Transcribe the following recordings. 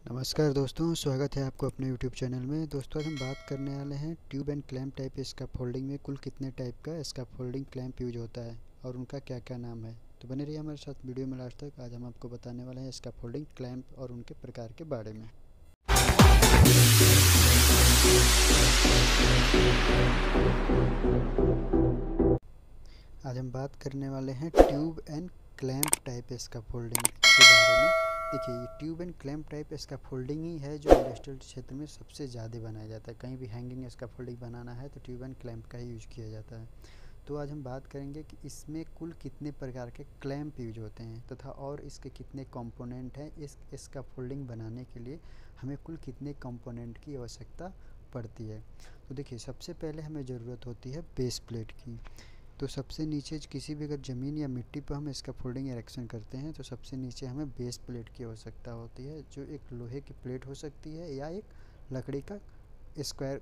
नमस्कार दोस्तों, स्वागत है आपको अपने YouTube चैनल में। दोस्तों, आज हम बात करने वाले हैं tube and clamp type scaffolding में कुल कितने टाइप का स्कैफोल्डिंग क्लैंप यूज होता है और उनका क्या क्या नाम है। तो बने रहिए हमारे साथ वीडियो में लास्ट तक। आज हम आपको बताने वाले हैं स्कैफोल्डिंग क्लैंप और उनके प्रकार के बारे में। आज हम बात करने वाले हैं tube and clamp type scaffolding के बारे में। देखिए, ये tube and clamp type scaffolding ही है जो इंडस्ट्रियल क्षेत्र में सबसे ज़्यादा बनाया जाता है। कहीं भी हैंगिंग स्कैफोल्डिंग बनाना है तो ट्यूब एंड क्लैंप का ही यूज किया जाता है। तो आज हम बात करेंगे कि इसमें कुल कितने प्रकार के क्लैंप यूज होते हैं तथा और इसके कितने कंपोनेंट हैं। इस स्कैफोल्डिंग बनाने के लिए हमें कुल कितने कंपोनेंट की आवश्यकता पड़ती है। तो देखिए, सबसे पहले हमें ज़रूरत होती है बेस प्लेट की। तो सबसे नीचे किसी भी अगर ज़मीन या मिट्टी पर हम स्कैफोल्डिंग इरेक्शन करते हैं तो सबसे नीचे हमें बेस प्लेट की आवश्यकता होती है, जो एक लोहे की प्लेट हो सकती है या एक लकड़ी का स्क्वायर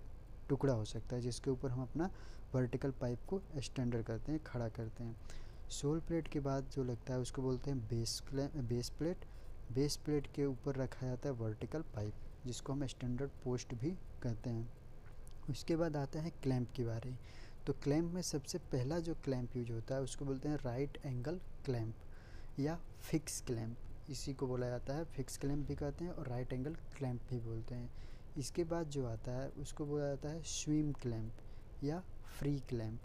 टुकड़ा हो सकता है, जिसके ऊपर हम अपना वर्टिकल पाइप को स्टैंडर्ड करते हैं, खड़ा करते हैं। सोल प्लेट के बाद जो लगता है उसको बोलते हैं बेस प्लेट। बेस प्लेट के ऊपर रखा जाता है वर्टिकल पाइप, जिसको हम स्टैंडर्ड पोस्ट भी कहते हैं। उसके बाद आता है क्लैंप की बारी। तो क्लैंप में सबसे पहला जो क्लैंप यूज होता है उसको बोलते हैं राइट एंगल क्लैंप या फिक्स क्लैंप। इसी को बोला जाता है, फिक्स क्लैंप भी कहते हैं और राइट एंगल क्लैंप भी बोलते हैं। इसके बाद जो आता है उसको बोला जाता है स्विम क्लैंप या फ्री क्लैंप।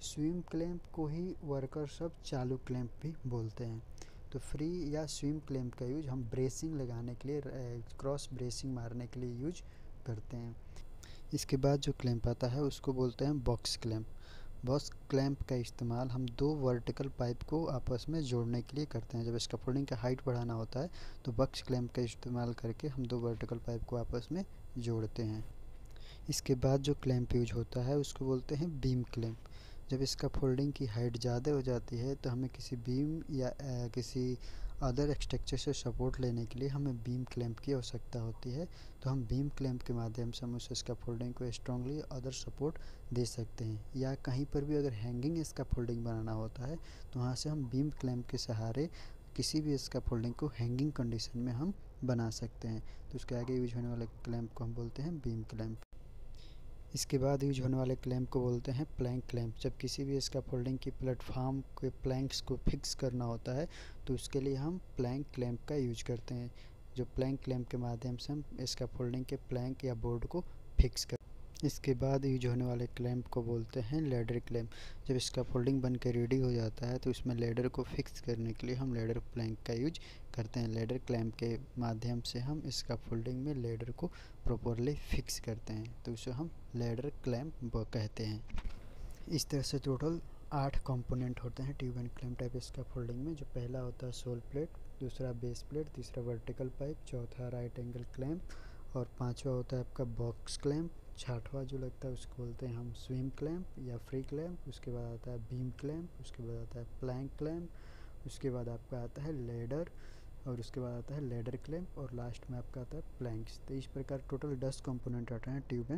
स्विम क्लैंप को ही वर्कर सब चालू क्लैंप भी बोलते हैं। तो फ्री या स्विम क्लैंप का यूज हम ब्रेसिंग लगाने के लिए, क्रॉस ब्रेसिंग मारने के लिए यूज करते हैं। इसके बाद जो क्लैंप आता है उसको बोलते हैं बॉक्स क्लैंप। बॉक्स क्लैंप का इस्तेमाल हम दो वर्टिकल पाइप को आपस में जोड़ने के लिए करते हैं। जब स्कैफोल्डिंग का हाइट बढ़ाना होता है तो बॉक्स क्लैंप का इस्तेमाल करके हम दो वर्टिकल पाइप को आपस में जोड़ते हैं। इसके बाद जो क्लैंप यूज होता है उसको बोलते हैं बीम क्लैंप। जब स्कैफोल्डिंग की हाइट ज़्यादा हो जाती है तो हमें किसी बीम या किसी अदर स्ट्रक्चर से सपोर्ट लेने के लिए हमें बीम क्लैंप की आवश्यकता होती है। तो हम बीम क्लैंप के माध्यम से हम उस स्कैफोल्डिंग को स्ट्रांगली अदर सपोर्ट दे सकते हैं। या कहीं पर भी अगर हैंगिंग स्कैफोल्डिंग बनाना होता है तो वहाँ से हम बीम क्लैंप के सहारे किसी भी स्कैफोल्डिंग को हैंगिंग कंडीशन में हम बना सकते हैं। तो उसके आगे यूज होने वाले क्लैंप को हम बोलते हैं बीम क्लैंप। इसके बाद यूज होने वाले क्लैंप को बोलते हैं प्लैंक क्लैंप। जब किसी भी स्कैफोल्डिंग की प्लेटफॉर्म के प्लैंक्स को फिक्स करना होता है तो उसके लिए हम प्लैंक क्लैंप का यूज करते हैं। जो प्लैंक क्लैंप के माध्यम से हम स्कैफोल्डिंग के प्लैंक या बोर्ड को फिक्स कर। इसके बाद यूज होने वाले क्लैंप को बोलते हैं लैडर क्लैंप। जब स्कैफोल्डिंग बन के रेडी हो जाता है तो इसमें लैडर को फिक्स करने के लिए हम लैडर प्लैंक का यूज करते हैं। लैडर क्लैंप के माध्यम से हम स्कैफोल्डिंग में लैडर को प्रॉपरली फिक्स करते हैं, तो उसे हम लैडर क्लैंप कहते हैं। इस तरह से टोटल 8 कंपोनेंट होते हैं tube and clamp type scaffolding में। जो पहला होता है सोल प्लेट, दूसरा बेस प्लेट, तीसरा वर्टिकल पाइप, चौथा राइट एंगल क्लैंप और पांचवा होता है आपका बॉक्स क्लैंप। छठवां जो लगता है उसको बोलते हैं हम स्विम क्लैंप या फ्री क्लैंप। उसके बाद आता है बीम क्लैंप, उसके बाद आता है प्लैंक क्लैंप, उसके बाद आपका आता है लेडर और उसके बाद आता है लेडर क्लैंप और लास्ट में आपका आता है प्लैंक्स। तो इस प्रकार टोटल 10 कंपोनेंट आते हैं ट्यूब